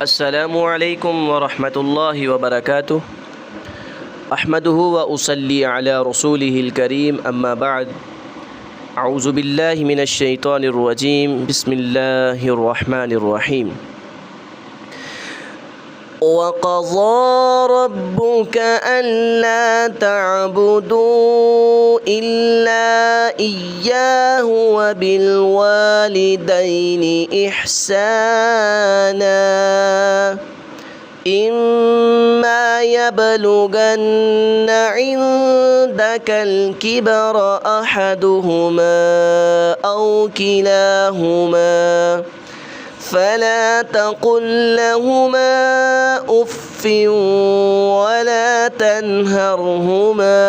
السلام علیکم ورحمۃ اللہ وبرکاتہ۔ احمدہ واصلی علی رسولہ الکریم، اما بعد، اعوذ باللہ من الشیطان الرجیم، بسم اللہ الرحمن الرحیم۔ وَقَضَىٰ رَبُّكَ أَلَّا تَعْبُدُوا إِلَّا إِيَّاهُ وَبِالْوَالِدَيْنِ إِحْسَانًا إِمَّا يَبْلُغَنَّ عِندَكَ الْكِبَرَ أَحَدُهُمَا أَوْ كِلَاهُمَا فَلَا تَقُل لَّهُمَا أُفٍّ وَلَا تَنْهَرْهُمَا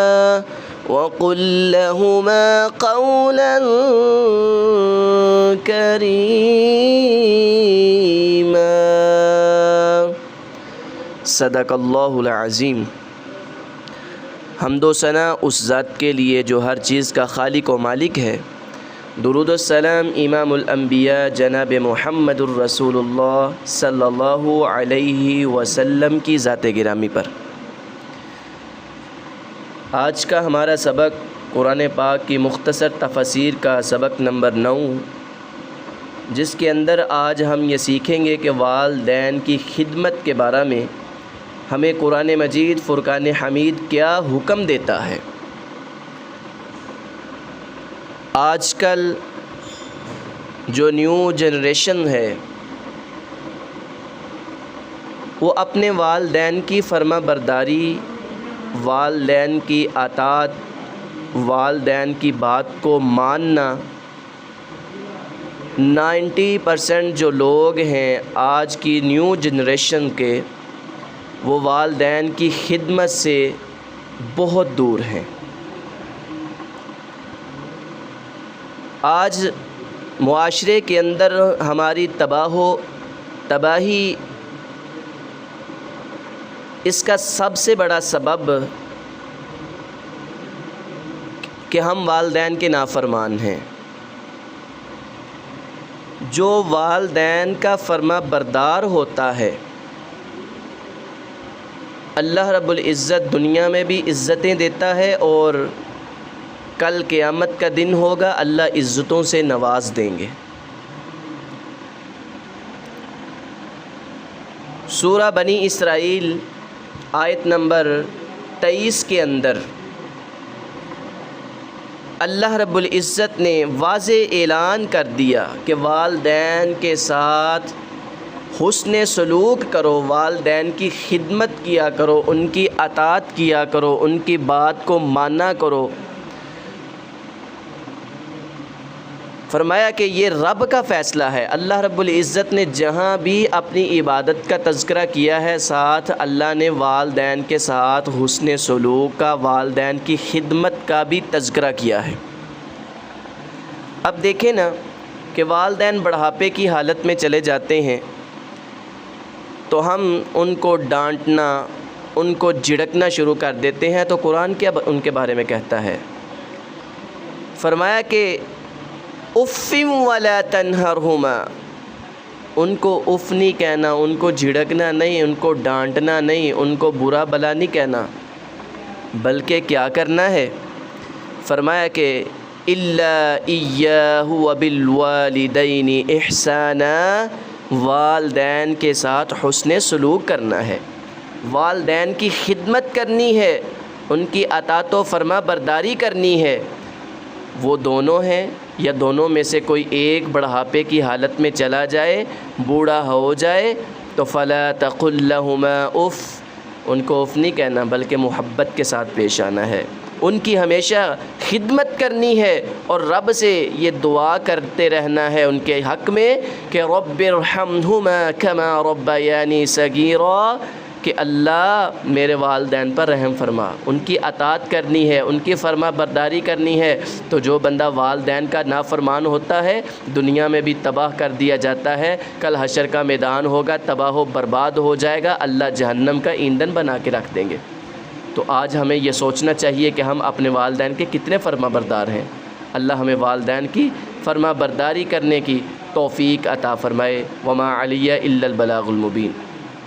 وَقُل لَّهُمَا قَوْلًا كَرِيمًا۔ صدق اللہ العظیم۔ حمد و ثنا اس ذات کے لیے جو ہر چیز کا خالق و مالک ہے۔ درود السلام امام الانبیاء جناب محمد الرسول اللہ صلی اللہ علیہ وسلم کی ذات گرامی پر۔ آج کا ہمارا سبق قرآن پاک کی مختصر تفسیر کا سبق نمبر 9، جس کے اندر آج ہم یہ سیکھیں گے کہ والدین کی خدمت کے بارے میں ہمیں قرآن مجید فرقان حمید کیا حکم دیتا ہے۔ آج کل جو نیو جنریشن ہے وہ اپنے والدین کی فرما برداری، والدین کی اطاعت، والدین کی بات کو ماننا، 90% جو لوگ ہیں آج کی نیو جنریشن کے، وہ والدین کی خدمت سے بہت دور ہیں۔ آج معاشرے کے اندر ہماری تباہی اس کا سب سے بڑا سبب کہ ہم والدین کے نافرمان ہیں۔ جو والدین کا فرما بردار ہوتا ہے، اللہ رب العزت دنیا میں بھی عزتیں دیتا ہے، اور کل قیامت کا دن ہوگا اللہ عزتوں سے نواز دیں گے۔ سورہ بنی اسرائیل آیت نمبر 23 کے اندر اللہ رب العزت نے واضح اعلان کر دیا کہ والدین کے ساتھ حسن سلوک کرو، والدین کی خدمت کیا کرو، ان کی اطاعت کیا کرو، ان کی بات کو مانا کرو۔ فرمایا کہ یہ رب کا فیصلہ ہے۔ اللہ رب العزت نے جہاں بھی اپنی عبادت کا تذکرہ کیا ہے، ساتھ اللہ نے والدین کے ساتھ حسن سلوک کا، والدین کی خدمت کا بھی تذکرہ کیا ہے۔ اب دیکھیں نا کہ والدین بڑھاپے کی حالت میں چلے جاتے ہیں تو ہم ان کو ڈانٹنا، ان کو جھڑکنا شروع کر دیتے ہیں، تو قرآن کیا ان کے بارے میں کہتا ہے؟ فرمایا کہ اف ولا تنہرہما، ان کو اف نہیں کہنا، ان کو جھڑکنا نہیں، ان کو ڈانٹنا نہیں، ان کو برا بلا نہیں کہنا، بلکہ کیا کرنا ہے؟ فرمایا کہ الا ایاہ وبالوالدین احسانا، والدین کے ساتھ حسن سلوک کرنا ہے، والدین کی خدمت کرنی ہے، ان کی اطاعت و فرما برداری کرنی ہے۔ وہ دونوں ہیں یا دونوں میں سے کوئی ایک بڑھاپے کی حالت میں چلا جائے، بوڑھا ہو جائے، تو فلا تقل لہما اف، ان کو اف نہیں کہنا بلکہ محبت کے ساتھ پیش آنا ہے، ان کی ہمیشہ خدمت کرنی ہے، اور رب سے یہ دعا کرتے رہنا ہے ان کے حق میں کہ رب ارحمہما کما ربیانی صغیرا، کہ اللہ میرے والدین پر رحم فرما، ان کی اطاعت کرنی ہے، ان کی فرما برداری کرنی ہے۔ تو جو بندہ والدین کا نافرمان ہوتا ہے دنیا میں بھی تباہ کر دیا جاتا ہے، کل حشر کا میدان ہوگا، تباہ و برباد ہو جائے گا، اللہ جہنم کا ایندھن بنا کے رکھ دیں گے۔ تو آج ہمیں یہ سوچنا چاہیے کہ ہم اپنے والدین کے کتنے فرما بردار ہیں۔ اللہ ہمیں والدین کی فرما برداری کرنے کی توفیق عطا فرمائے۔ وما علیہ الا البلاغ المبین۔